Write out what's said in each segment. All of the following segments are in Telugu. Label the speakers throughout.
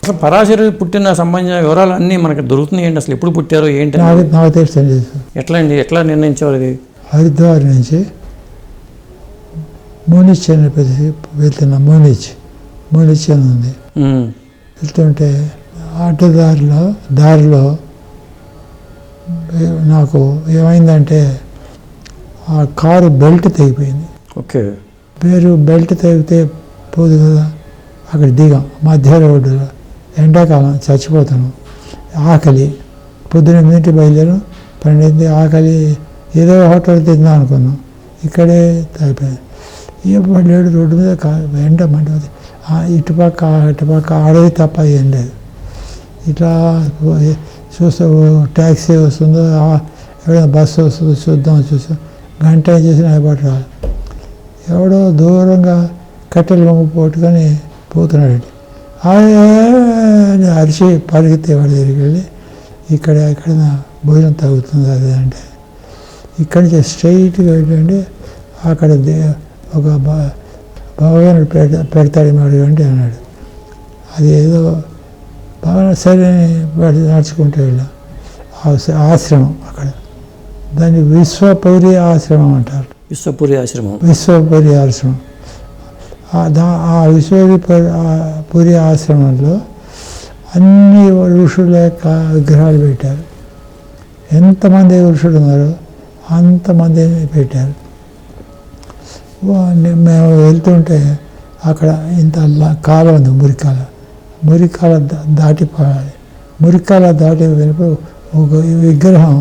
Speaker 1: అసలు పరాశరి పుట్టిన సంబంధించిన వివరాలు అన్నీ మనకి దొరుకుతున్నాయండి. అసలు ఎప్పుడు పుట్టారో ఏంటి
Speaker 2: నాకు తెలుసు.
Speaker 1: ఎట్లా అండి, ఎట్లా నిర్ణయించేవారు ఇది?
Speaker 2: హరిద్వార్ నుంచి మోనిచ్ అనే ప్రదేశం వెళ్తున్నా. మోనిచ్ అని ఉంది. వెళ్తుంటే దారిలో నాకు ఏమైందంటే ఆ కారు బెల్ట్ తెగిపోయింది.
Speaker 1: ఓకే.
Speaker 2: బెల్ట్ తెగితే పోదు కదా, అక్కడ దిగాం మధ్య రోడ్డులో. ఎండాకాలం చచ్చిపోతాను, ఆకలి. పొద్దున 8 బయలుదేరం, 12 ఆకలి. ఏదో హోటల్ తిందాం అనుకున్నాం, ఇక్కడే అయిపోయింది. ఎప్పుడు లేడు రోడ్డు మీద ఎండ మండి, ఇటుపక్క అడవి తప్ప ఏం లేదు. ఇట్లా చూస్తే ట్యాక్సీ వస్తుందో ఎవరైనా బస్సు వస్తుందో చూస్తాం. గంట చేసిన అయిపోయి రాదు. ఎవడో దూరంగా కట్టెలు బొమ్మ పోట్టుకొని పోతున్నాడు. అరిచి పరిగెత్తే వాడి దగ్గరికి వెళ్ళి ఇక్కడ భోజనం తగ్గుతుంది అది అంటే, ఇక్కడి నుంచి స్ట్రైట్గా వెళ్ళండి, అక్కడ ఒక భగవానుడు పెడతాడు అడిగండి అన్నాడు. అది ఏదో బాగా సరే నడుచుకుంటూ వెళ్ళాం. ఆశ్రమం అక్కడ, దాన్ని విశ్వపురి ఆశ్రమం అంటారు.
Speaker 1: విశ్వపురి ఆశ్రమం.
Speaker 2: ఆ విశ్వపురి ఆశ్రమంలో అన్ని ఋషుల యొక్క విగ్రహాలు పెట్టారు. ఎంతమంది ఋషులు ఉన్నారో అంతమంది పెట్టారు. మేము వెళ్తుంటే అక్కడ ఇంత కాలం ఉంది, మురికాల దాటిపోవాలి. మురికాల దాటి వెళ్ళినప్పుడు ఒక విగ్రహం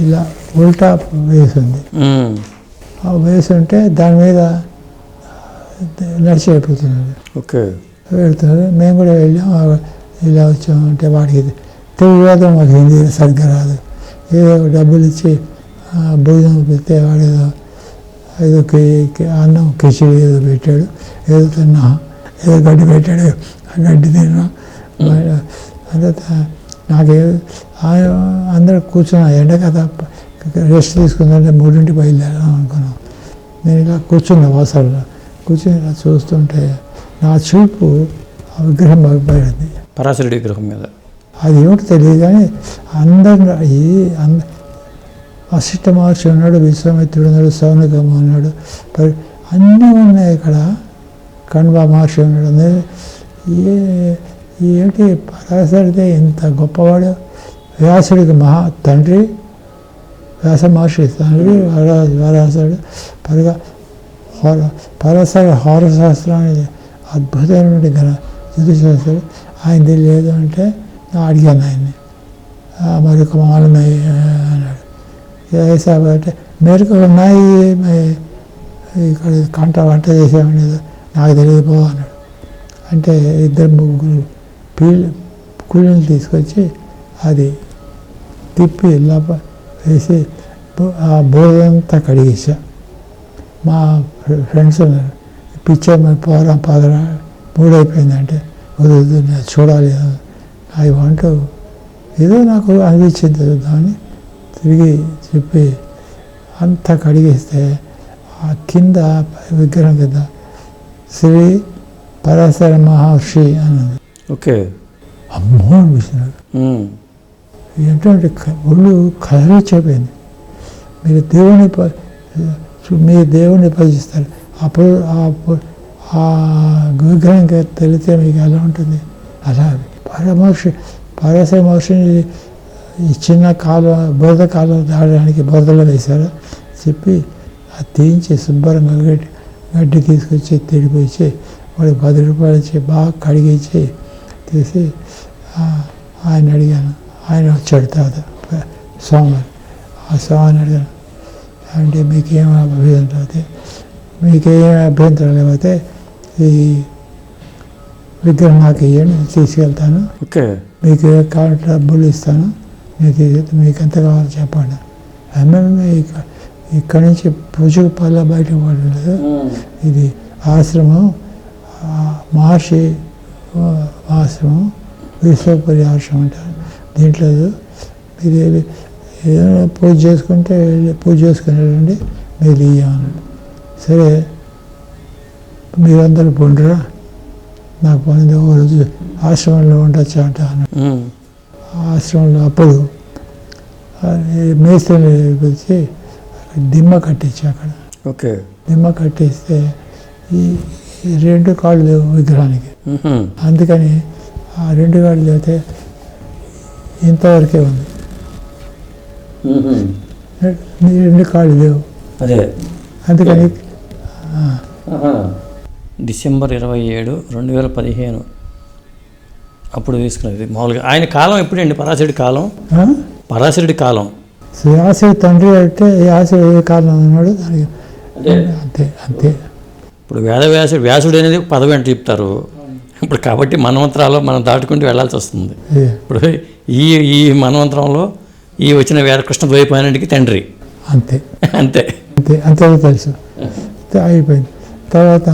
Speaker 2: ఇలా ఉల్టా వేసింది. వేస్తుంటే దాని మీద నడిచి వెళ్ళిపోతున్నారు.
Speaker 1: ఓకే.
Speaker 2: వెళ్తున్నారు. మేము కూడా వెళ్ళాం. ఇలా వచ్చామంటే వాడికి తెలుగు రాదు, మాకు హిందీ సరిగ్గా రాదు. ఏదో డబ్బులు ఇచ్చి భోజనం పెడితే వాడు ఏదో అన్నం కిచిడి ఏదో పెట్టాడు, ఏదో తిన్నా, ఏదో గడ్డి పెట్టాడు, గడ్డి తిన్నా. నాకే అందరూ కూర్చున్నా. ఎండ కదా, రెస్ట్ తీసుకుందంటే 3 బయలుదేరాం అనుకున్నాం. నేను ఇలా కూర్చున్నా వాసాల్లో. కూర్చొని ఇలా చూస్తుంటే నా చూపు ఆ విగ్రహం పడింది,
Speaker 1: పరాశరుడి విగ్రహం మీద.
Speaker 2: అది ఏమిటో తెలియదు కానీ అందరూ వశిష్ఠ మహర్షి ఉన్నాడు, విశ్వామిత్రుడు ఉన్నాడు, సౌనకమ్మ ఉన్నాడు, అన్నీ ఉన్నాయి ఇక్కడ. కణ్వ మహర్షి ఉన్నాడు. ఏంటి పరాశరుడితే ఇంత గొప్పవాడు. వ్యాసుడికి తండ్రి, వ్యాస మహర్షి తండ్రి వ్యాసుడు. పరాశర హారశాస్త్రాన్ని అద్భుతమైనటువంటి జ్యోతిశాస్త్రుడు. ఆయనది లేదు అంటే అడిగాను ఆయన్ని, మరొక మాలన్నాయి అన్నాడు. ఏసా అంటే మెరుకు ఉన్నాయి, ఇక్కడ వంట చేసామని నాకు తెలియదు పో అన్నాడు. అంటే 2-3 కూలీలు తీసుకొచ్చి అది తిప్పి వేసి ఆ బోర్డంతా కడిగేసా. మా ఫ్రెండ్స్ ఉన్నారు, పిచ్చర్ మరి పాదరా 3 అయిపోయిందంటే వద్దు నేను చూడాలి, ఐ వాంట్ ఏదో నాకు అనిపించింది చూద్దామని తిరిగి చెప్పి అంతా కడిగేస్తే ఆ కింద విగ్రహం కింద శ్రీ పరాశర మహర్షి అన్నది.
Speaker 1: ఓకే.
Speaker 2: అమ్మో అనిపిస్తున్నాడు. ఏంటంటే ఒళ్ళు కదలిచ్చిపోయింది. మీరు దేవుణ్ణి పూజిస్తారు, అప్పుడు ఆ విగ్రహం తెలితే మీకు ఎలా ఉంటుంది. అలా పరాశర మహర్షిని ఈ చిన్న బురద కాలువ దాడడానికి బురదలో వేశారు చెప్పి అది తీయించి శుభ్రంగా గడ్డి తీసుకొచ్చి తిడిపోయి వాడికి 10 రూపాయలు ఇచ్చి బాగా కడిగించి తీసి ఆయన అడిగాను. ఆయన వచ్చాడు తర్వాత సోమవారం. ఆ స్వామిని అడిగాను, అంటే మీకేం అభ్యంతరం అయితే లేకపోతే ఈ విగ్రహం నాకు ఇవ్వండి, తీసుకెళ్తాను.
Speaker 1: ఓకే.
Speaker 2: మీకు కావాలంటే డబ్బులు ఇస్తాను, మీకు ఎంత కావాలో చెప్పండి. ఇక్కడి నుంచి పూజకు పల్ల బయట పడలేదు. ఇది ఆశ్రమం, మహర్షి ఆశ్రమం, విశ్వపురి ఆశ్రమం అంటారు. దీంట్లో మీరు ఏదైనా పూజ చేసుకునేటండి, మీరు ఇవ్వమన్నాడు. సరే మీరందరూ పొండరా, నాకు పోయింది. ఒక రోజు ఆశ్రమంలో ఉండొచ్చా అంట అన్నాడు. ఆశ్రమంలో అప్పుడు మేస్త్రిని పిలిచి దిమ్మ కట్టించి అక్కడ
Speaker 1: ఓకే.
Speaker 2: దిమ్మ కట్టిస్తే ఈ 2 కాళ్ళు లేవు విగ్రహానికి. అందుకని ఆ 2 కాళ్ళు లేకపోతే ఇంతవరకే ఉంది. 2 కాళ్ళు లేవు.
Speaker 1: అదే
Speaker 2: అందుకని
Speaker 1: డిసెంబర్ 27, 2015 అప్పుడు తీసుకున్నది. మామూలుగా ఆయన కాలం ఎప్పుడండి? పరాశరుడి కాలం. పరాశరుడి కాలం.
Speaker 2: వ్యాసుడి తండ్రి అంటే వ్యాసుడు ఏ కాలం ఉన్నాడు దానికి అంతే అంతే.
Speaker 1: ఇప్పుడు వ్యాసుడు అనేది పదవి అంటే చెప్తారు. ఇప్పుడు కాబట్టి మన్వంతరాల్లో మనం దాటుకుంటూ వెళ్ళాల్సి వస్తుంది. ఇప్పుడు ఈ మన్వంతరంలో ఈ వచ్చిన కృష్ణ ద్వైపాయనుడికి తండ్రి.
Speaker 2: అంతే
Speaker 1: అంతే
Speaker 2: అంతే అంతే తెలుసు. అయిపోయింది. తర్వాత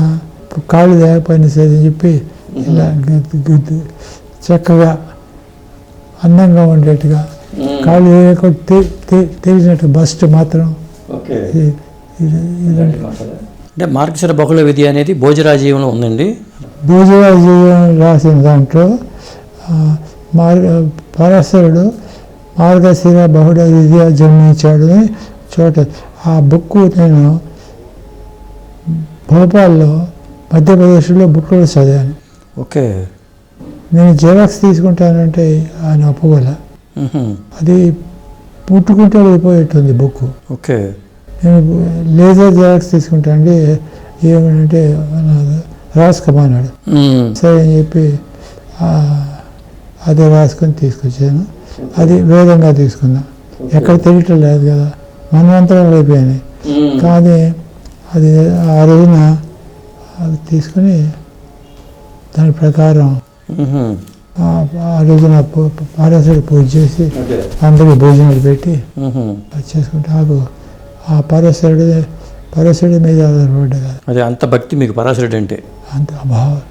Speaker 2: కాళ్ళు లేకపోయినా సరే చెప్పి ఇలా చక్కగా అందంగా ఉండేట్టుగా కాళ్ళు తెలిసినట్టు బస్ట్ మాత్రం
Speaker 1: అంటే మార్గశిర బహుళ విధి అనేది భోజరాజీవంలో ఉందండి.
Speaker 2: భోజరాజీవం రాసిన దాంట్లో పరాశరుడు మార్గశిర బహుళ విధి జన్మించాడు అని చోట ఆ బుక్ నేను భోపాల్లో మధ్యప్రదేశ్లో బుక్లో చదివాను.
Speaker 1: ఓకే.
Speaker 2: నేను జెరాక్స్ తీసుకుంటానంటే ఆయన ఒప్పుకోలే. అది పుట్టుకుంటే వెళ్ళిపోయేట్టుంది బుక్.
Speaker 1: ఓకే.
Speaker 2: నేను లేజర్ జెరాక్స్ తీసుకుంటానండి ఏమంటే రాసుకోమన్నాడు. సరే అని చెప్పి అదే రాసుకొని తీసుకొచ్చాను. అది వేదంగా తీసుకున్నా. ఎక్కడ తెలియటం లేదు కదా, మన్వంతరం అయిపోయాయి. కానీ అది ఆ రోజున అది తీసుకుని దాని ప్రకారం ఆ రోజున పరాశరుడు పూజ చేసి అందరికీ భోజనాలు పెట్టి చేసుకుంటే నాకు ఆ పరాశరుడి మీద ఆధారపడ్డా కదా.
Speaker 1: అదే అంత భక్తి మీకు పరాశరుడు అంటే?
Speaker 2: అంత భావం.